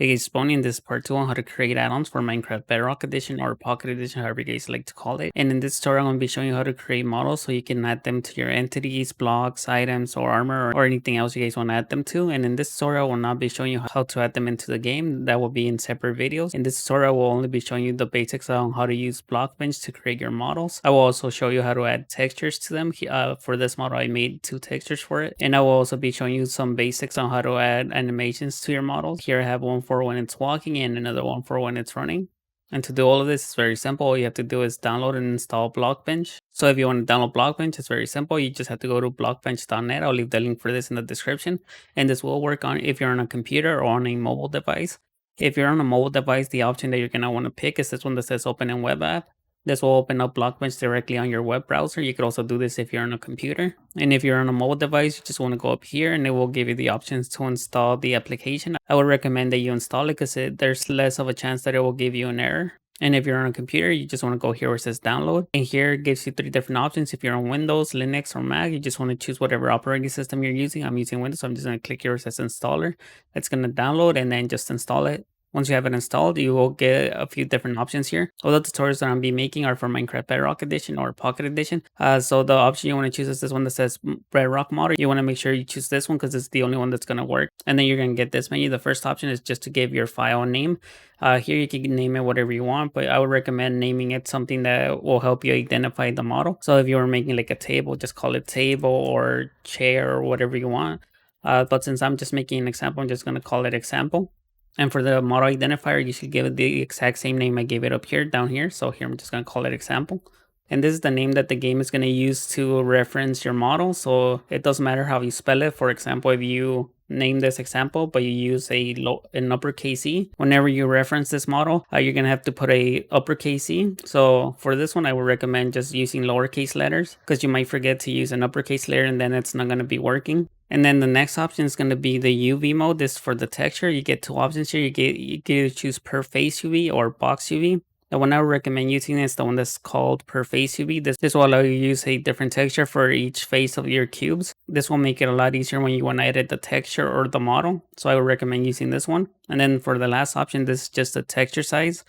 Hey guys, Bonnie, in this part 2 on how to create add-ons for Minecraft Bedrock Edition or Pocket Edition, however you guys like to call it. And in this tutorial, I'm going to be showing you how to create models so you can add them to your entities, blocks, items, or armor, or anything else you guys want to add them to. And in this tutorial, I will not be showing you how to add them into the game. That will be in separate videos. In this tutorial, I will only be showing you the basics on how to use Blockbench to create your models. I will also show you how to add textures to them. For this model, I made 2 textures for it. And I will also be showing you some basics on how to add animations to your models. Here I have one for when it's walking and another one for when it's running. And to do all of this, it's very simple. All you have to do is download and install Blockbench. So if you want to download Blockbench, it's very simple. You just have to go to blockbench.net. I'll leave the link for this in the description. And this will work on if you're on a computer or on a mobile device. If you're on a mobile device, the option that you're going to want to pick is this one that says Open in Web App. This will open up Blockbench directly on your web browser. You could also do this if you're on a computer. And if you're on a mobile device, you just want to go up here and it will give you the options to install the application. I would recommend that you install it because there's less of a chance that it will give you an error. And if you're on a computer, you just want to go here where it says download. And here it gives you 3 different options. If you're on Windows, Linux, or Mac, you just want to choose whatever operating system you're using. I'm using Windows, so I'm just going to click here where it says installer. It's going to download and then just install it. Once you have it installed, you will get a few different options here. All the tutorials that I'm be making are for Minecraft Bedrock Edition or Pocket Edition. So the option you want to choose is this one that says Bedrock model. You want to make sure you choose this one because it's the only one that's going to work. And then you're going to get this menu. The first option is just to give your file a name. Here you can name it whatever you want, but I would recommend naming it something that will help you identify the model. So if you were making like a table, just call it table or chair or whatever you want. But since I'm just making an example, I'm just going to call it example. And for the model identifier, you should give it the exact same name I gave it up here, down here. So here I'm just going to call it example. And this is the name that the game is going to use to reference your model. So it doesn't matter how you spell it. For example, if you name this example, but you use an uppercase E, whenever you reference this model, you're going to have to put a uppercase E. So for this one, I would recommend just using lowercase letters because you might forget to use an uppercase letter and then it's not going to be working. And then the next option is going to be the UV mode. This is for the texture. You get 2 options here. You get to choose per face UV or box UV. The one I would recommend using is the one that's called per face UV. This will allow you to use a different texture for each face of your cubes. This will make it a lot easier when you want to edit the texture or the model. So I would recommend using this one. And then for the last option, this is just the texture size.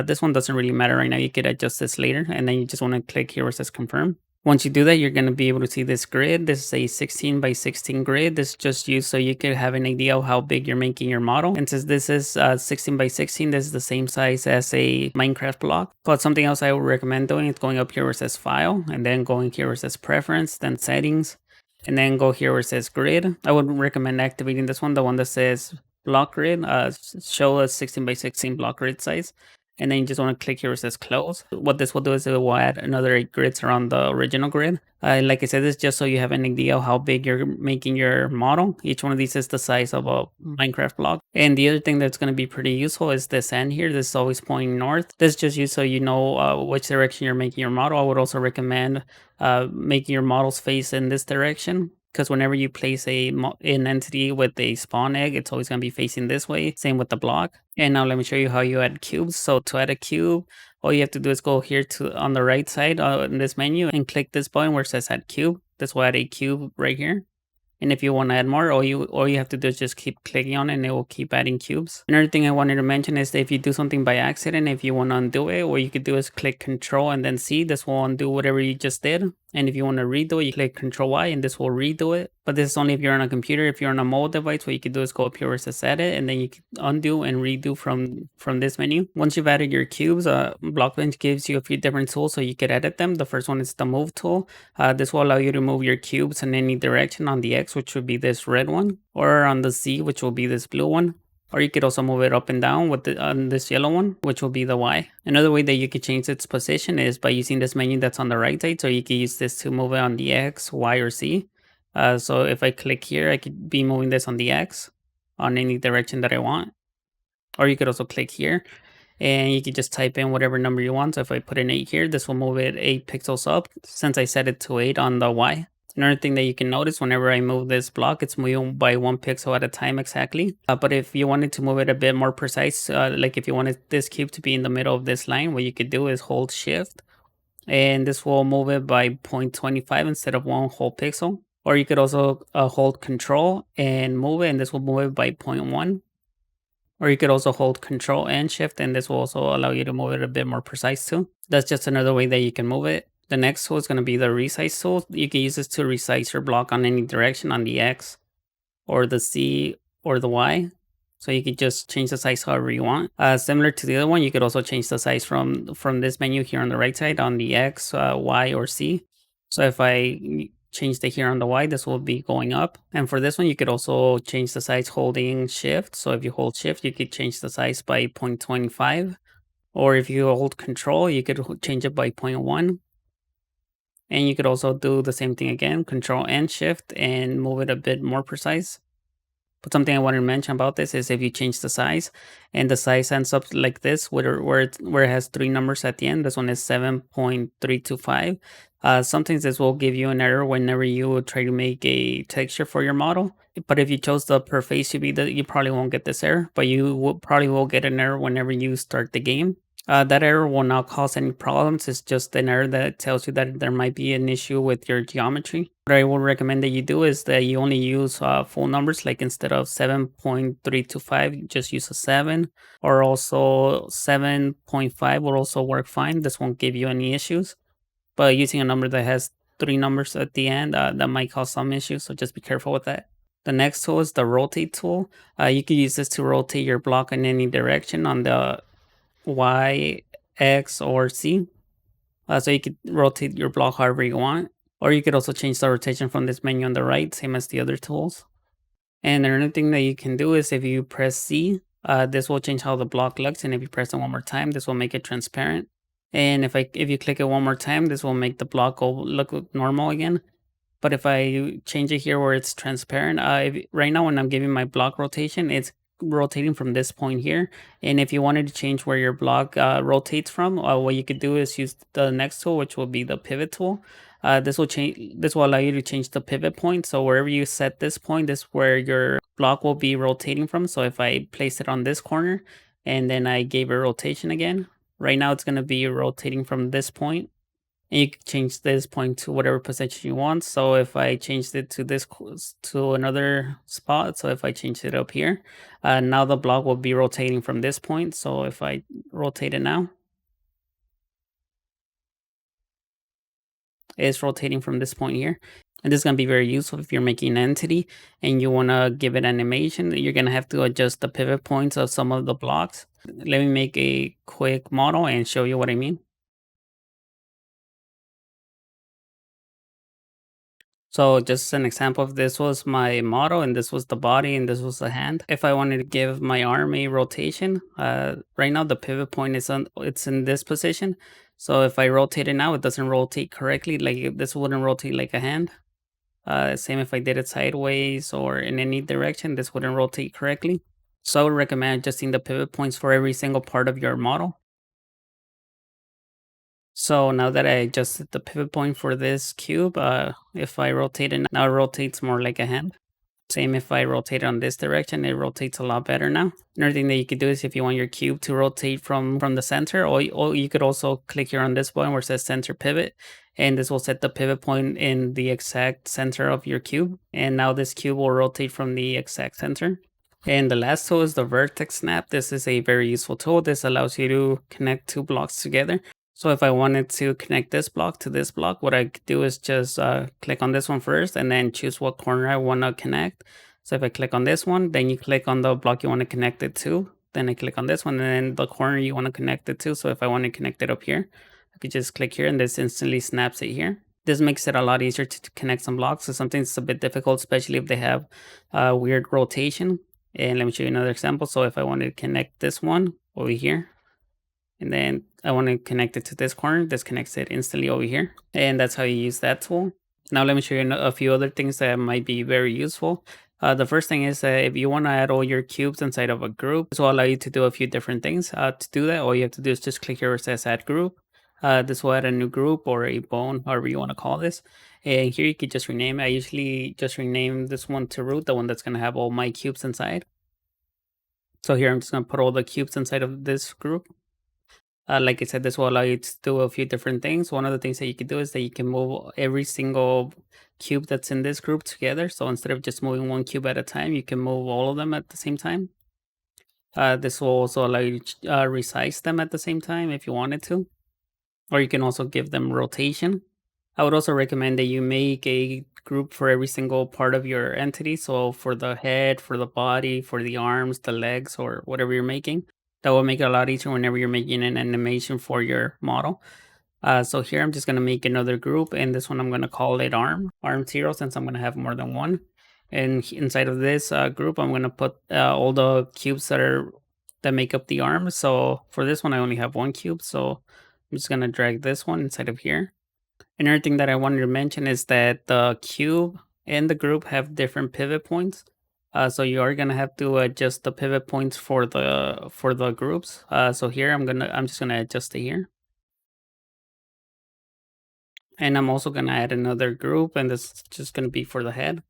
This one doesn't really matter right now. You could adjust this later. And then you just want to click here where it says confirm. Once you do that, you're going to be able to see this grid. This is a 16 by 16 grid. This is just used so you could have an idea of how big you're making your model. And since this is 16 by 16, this is the same size as a Minecraft block. But something else I would recommend doing is going up here where it says file, and then going here where it says preference, then settings, and then go here where it says grid. I would recommend activating this one, the one that says block grid, show a 16 by 16 block grid size. And then you just want to click here where it says close. What this will do is it will add another 8 grids around the original grid. Like I said, this is just so you have an idea of how big you're making your model. Each one of these is the size of a Minecraft block. And the other thing that's going to be pretty useful is this end here. This is always pointing north. This is just used so you know which direction you're making your model. I would also recommend making your models face in this direction, because whenever you place an entity with a spawn egg, it's always going to be facing this way. Same with the block. And now let me show you how you add cubes. So to add a cube, all you have to do is go here to on the right side in this menu and click this button where it says add cube. This will add a cube right here. And if you want to add more, all you have to do is just keep clicking on it and it will keep adding cubes. Another thing I wanted to mention is that if you do something by accident, if you want to undo it, what you could do is click Control and then C. This will undo whatever you just did. And if you want to redo it, you click Control Y and this will redo it. But this is only if you're on a computer. If you're on a mobile device, what you can do is go up here where it says edit, and then you can undo and redo from this menu. Once you've added your cubes, Blockbench gives you a few different tools so you could edit them. The first one is the move tool. This will allow you to move your cubes in any direction on the X, which would be this red one, or on the Z, which will be this blue one. Or you could also move it up and down with on this yellow one, which will be the Y. Another way that you could change its position is by using this menu that's on the right side. So you can use this to move it on the X, Y, or Z. So if I click here, I could be moving this on the X on any direction that I want. Or you could also click here and you could just type in whatever number you want. So if I put an 8 here, this will move it 8 pixels up since I set it to 8 on the Y. Another thing that you can notice, whenever I move this block, it's moving by 1 pixel at a time exactly. But if you wanted to move it a bit more precise, like if you wanted this cube to be in the middle of this line, what you could do is hold shift and this will move it by 0.25 instead of 1 whole pixel. Or you could also hold control and move it, and this will move it by 0.1. Or you could also hold Control and Shift, and this will also allow you to move it a bit more precise too. That's just another way that you can move it. The next tool is going to be the resize tool. You can use this to resize your block on any direction, on the X or the Z or the Y. So you could just change the size however you want. Similar to the other one, you could also change the size from this menu here on the right side on the X, Y, or Z. So if I change the here on the Y, this will be going up. And for this one, you could also change the size holding Shift. So if you hold Shift, you could change the size by 0.25. Or if you hold Control, you could change it by 0.1. And you could also do the same thing again, Control and Shift, and move it a bit more precise. But something I wanted to mention about this is if you change the size and the size ends up like this, where it has 3 numbers at the end, this one is 7.325. Sometimes this will give you an error whenever you try to make a texture for your model. But if you chose the per face to be you probably won't get this error, but you probably will get an error whenever you start the game. That error will not cause any problems. It's just an error that tells you that there might be an issue with your geometry. What I would recommend that you do is that you only use full numbers, like instead of 7.325, just use a 7, or also 7.5 will also work fine. This won't give you any issues. But using a number that has 3 numbers at the end, that might cause some issues, so just be careful with that. The next tool is the rotate tool. You can use this to rotate your block in any direction on the Y, X, or Z. So you could rotate your block however you want. Or you could also change the rotation from this menu on the right, same as the other tools. And another thing that you can do is if you press Z, this will change how the block looks. And if you press it one more time, this will make it transparent. And if you click it one more time, this will make the block look normal again. But if I change it here where it's transparent, right now when I'm giving my block rotation, it's rotating from this point here. And if you wanted to change where your block rotates from, what you could do is use the next tool, which will be the pivot tool. This will allow you to change the pivot point. So wherever you set this point, this is where your block will be rotating from. So if I place it on this corner and then I gave a rotation again, right now it's going to be rotating from this point. And you can change this point to whatever position you want. So if I changed it to to another spot, so if I changed it up here, now the block will be rotating from this point. So if I rotate it now, it's rotating from this point here. And this is going to be very useful if you're making an entity and you want to give it animation. You're going to have to adjust the pivot points of some of the blocks. Let me make a quick model and show you what I mean. So just an example of this was my model, and this was the body, and this was the hand. If I wanted to give my arm a rotation, right now the pivot point it's in this position. So if I rotate it now, it doesn't rotate correctly. Like this wouldn't rotate like a hand. Same if I did it sideways or in any direction, this wouldn't rotate correctly. So I would recommend adjusting the pivot points for every single part of your model. So now that I adjusted the pivot point for this cube, if I rotate it, now it rotates more like a hand. Same if I rotate on this direction, it rotates a lot better now. Another thing that you could do is if you want your cube to rotate from the center, or you could also click here on this button where it says center pivot, and this will set the pivot point in the exact center of your cube. And now this cube will rotate from the exact center. And the last tool is the vertex snap. This is a very useful tool. This allows you to connect 2 blocks together. So if I wanted to connect this block to this block, what I could do is just click on this one first and then choose what corner I want to connect. So if I click on this one, then you click on the block you want to connect it to. Then I click on this one and then the corner you want to connect it to. So if I want to connect it up here, I could just click here and this instantly snaps it here. This makes it a lot easier to connect some blocks. So something that's a bit difficult, especially if they have weird rotation. And let me show you another example. So if I wanted to connect this one over here, and then I want to connect it to this corner, this connects it instantly over here. And that's how you use that tool. Now let me show you a few other things that might be very useful. The first thing is if you want to add all your cubes inside of a group, this will allow you to do a few different things. To do that, all you have to do is just click here where it says add group. This will add a new group or a bone, however you want to call this. And here you could just rename it. I usually just rename this one to root, the one that's going to have all my cubes inside. So here I'm just going to put all the cubes inside of this group. Like I said, this will allow you to do a few different things. One of the things that you can do is that you can move every single cube that's in this group together. So instead of just moving one cube at a time, you can move all of them at the same time. This will also allow you to resize them at the same time if you wanted to, or you can also give them rotation. I would also recommend that you make a group for every single part of your entity. So for the head, for the body, for the arms, the legs, or whatever you're making. That will make it a lot easier whenever you're making an animation for your model. So here I'm just going to make another group, and this one I'm going to call it arm 0, since I'm going to have more than one. And inside of this group, I'm going to put all the cubes that make up the arm. So for this one, I only have one cube, so I'm just going to drag this one inside of here. Another thing that I wanted to mention is that the cube and the group have different pivot points. So you are gonna have to adjust the pivot points for the groups. So here I'm just gonna adjust it here. And I'm also gonna add another group, and this is just gonna be for the head.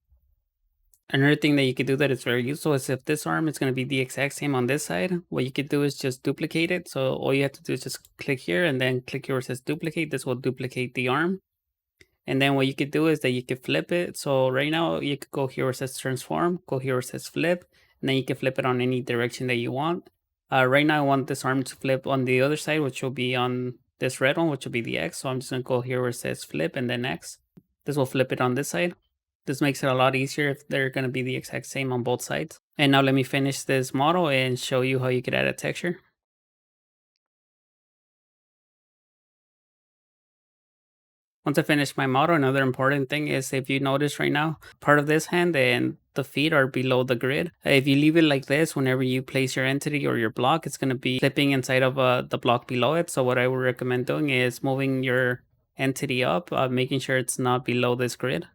Another thing that you could do that is very useful is if this arm is gonna be the exact same on this side, what you could do is just duplicate it. So all you have to do is just click here and then click here where it says duplicate. This will duplicate the arm. And then what you could do is that you could flip it. So right now you could go here where it says transform, go here where it says flip, and then you can flip it on any direction that you want. Right now I want this arm to flip on the other side, which will be on this red one, which will be the X. So I'm just gonna go here where it says flip and then X. This will flip it on this side. This makes it a lot easier if they're gonna be the exact same on both sides. And now let me finish this model and show you how you could add a texture. Once I finish my model, another important thing is if you notice right now, part of this hand and the feet are below the grid. If you leave it like this, whenever you place your entity or your block, it's going to be flipping inside of the block below it. So what I would recommend doing is moving your entity up, making sure it's not below this grid.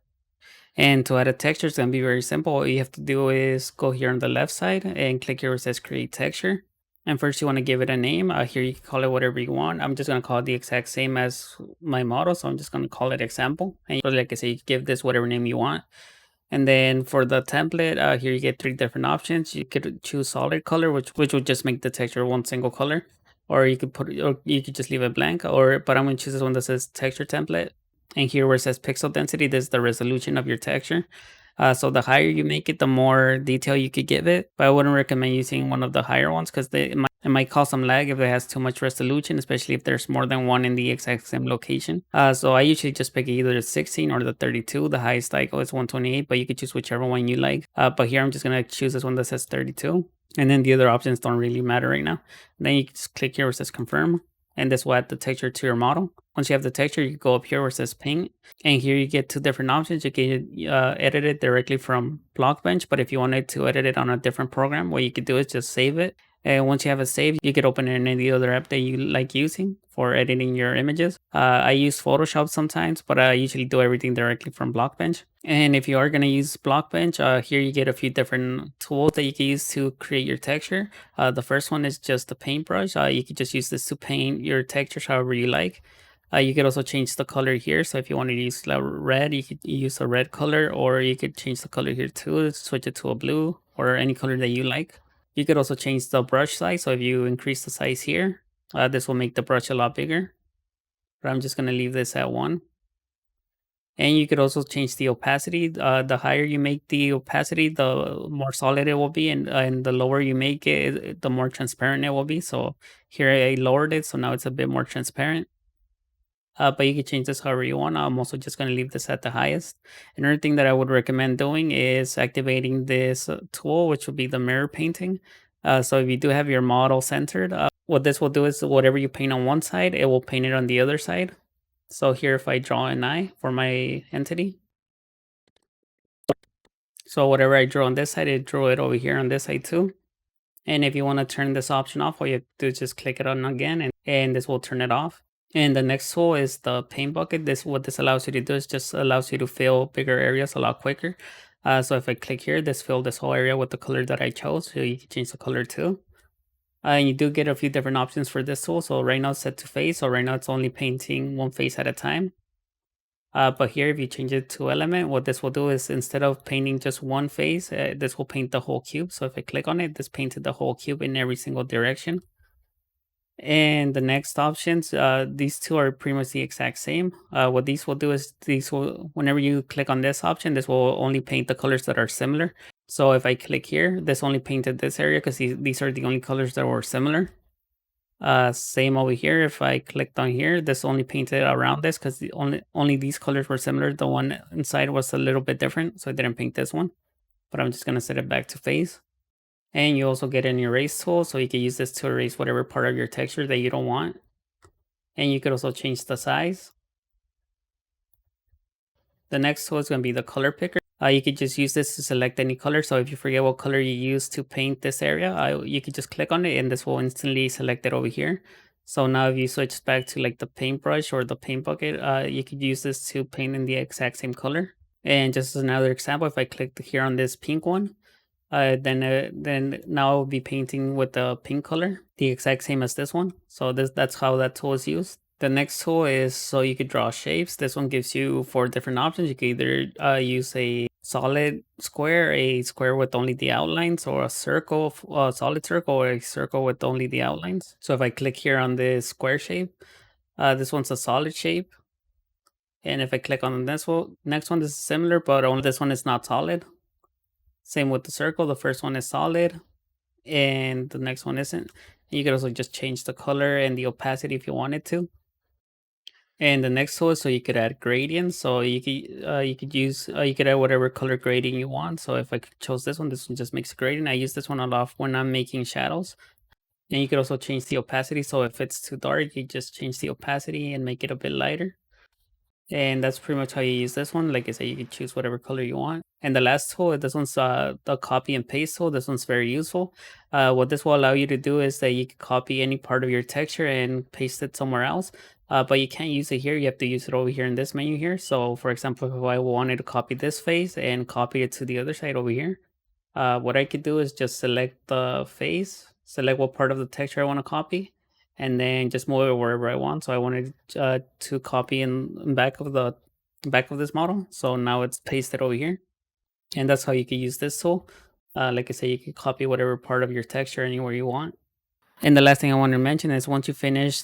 And to add a texture, it's going to be very simple. All you have to do is go here on the left side and click here where it says create texture. And first you want to give it a name. Here you can call it whatever you want. I'm just going to call it the exact same as my model. So I'm just going to call it example. And like I say, you give this whatever name you want. And then for the template, here you get 3 different options. You could choose solid color, which would just make the texture one single color. Or you could you could just leave it blank. But I'm going to choose this one that says texture template. And here where it says pixel density, this is the resolution of your texture. So the higher you make it, the more detail you could give it. But I wouldn't recommend using one of the higher ones because it might cause some lag if it has too much resolution, especially if there's more than one in the exact same location. So I usually just pick either the 16 or the 32. The highest I go is 128, but you could choose whichever one you like. But here I'm just going to choose this one that says 32. And then the other options don't really matter right now. And then you just click here where it says confirm. And this will add the texture to your model. Once you have the texture, you go up here where it says paint. And here you get 2 different options. You can edit it directly from Blockbench, but if you wanted to edit it on a different program, what you could do is just save it. And once you have it saved, you could open it in any other app that you like using for editing your images. I use Photoshop sometimes, but I usually do everything directly from Blockbench. And if you are going to use Blockbench, here you get a few different tools that you can use to create your texture. The first one is just the paintbrush. You could just use this to paint your textures however you like. You could also change the color here. So if you wanted to use red, you could use a red color, or you could change the color here too, switch it to a blue or any color that you like. You could also change the brush size. So if you increase the size here, this will make the brush a lot bigger. But I'm just going to leave this at 1. And you could also change the opacity. The higher you make the opacity, the more solid it will be. And the lower you make it, the more transparent it will be. So here I lowered it, so now it's a bit more transparent. But you can change this however you want. I'm also just going to leave this at the highest. Another thing that I would recommend doing is activating this tool, which will be the mirror painting. So if you do have your model centered, what this will do is whatever you paint on one side, it will paint it on the other side. So here, if I draw an eye for my entity, so whatever I draw on this side, it drew it over here on this side too. And if you want to turn this option off, all you have to do is just click it on again, and this will turn it off. And the next tool is the paint bucket. What this allows you to do is just allows you to fill bigger areas a lot quicker. So if I click here, this fill this whole area with the color that I chose. So you can change the color too. And you do get a few different options for this tool. So right now it's set to face. So right now it's only painting one face at a time. But here, if you change it to element, what this will do is instead of painting just one face, this will paint the whole cube. So if I click on it, this painted the whole cube in every single direction. And the next options, these two are pretty much the exact same. What these will do is whenever you click on this option, this will only paint the colors that are similar. So if I click here, this only painted this area because these are the only colors that were similar. Same over here. If I clicked on here, this only painted around this because the only these colors were similar. The one inside was a little bit different, so I didn't paint this one. But I'm just gonna set it back to face. And you also get an erase tool, so you can use this to erase whatever part of your texture that you don't want. And you could also change the size. The next tool is gonna be the color picker. You could just use this to select any color. So if you forget what color you use to paint this area, you could just click on it and this will instantly select it over here. So now if you switch back to like the paintbrush or the paint bucket, you could use this to paint in the exact same color. And just as another example, if I click here on this pink one, then now I'll be painting with the pink color, the exact same as this one. So that's how that tool is used. The next tool is so you could draw shapes. This one gives you 4 different options. You can either use a solid square, a square with only the outlines, or a circle, a solid circle, or a circle with only the outlines. So if I click here on this square shape, this one's a solid shape. And if I click on this one, next one, this is similar, but only this one is not solid. Same with the circle. The first one is solid and the next one isn't. You could also just change the color and the opacity if you wanted to. And the next tool is so you could add gradients. So you could use you could add whatever color gradient you want. So if I chose this one just makes a gradient. I use this one a lot when I'm making shadows. And you could also change the opacity. So if it's too dark, you just change the opacity and make it a bit lighter. And that's pretty much how you use this one. Like I said, you can choose whatever color you want. And the last tool, this one's the copy and paste tool. This one's very useful. What this will allow you to do is that you can copy any part of your texture and paste it somewhere else. But you can't use it here. You have to use it over here in this menu here. So for example, if I wanted to copy this face and copy it to the other side over here, what I could do is just select the face, select what part of the texture I want to copy, and then just move it wherever I want. So I wanted to copy in back of this model. So now it's pasted over here. And that's how you can use this tool. Like I said, you can copy whatever part of your texture anywhere you want. And the last thing I want to mention is once you finish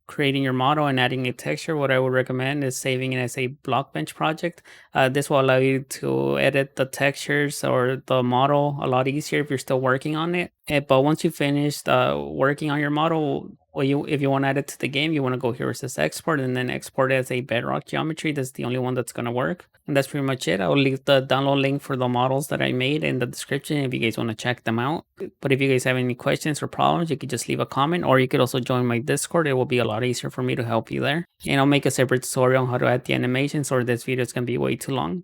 creating your model and adding a texture, what I would recommend is saving it as a Blockbench project. This will allow you to edit the textures or the model a lot easier if you're still working on it. But once you finished working on your model, if you want to add it to the game, you want to go here where it says export and then export it as a Bedrock geometry. That's the only one that's going to work. And that's pretty much it. I'll leave the download link for the models that I made in the description if you guys want to check them out. But if you guys have any questions or problems, you could just leave a comment, or you could also join my Discord. It will be a lot easier for me to help you there. And I'll make a separate tutorial on how to add the animations, or this video is going to be way too long.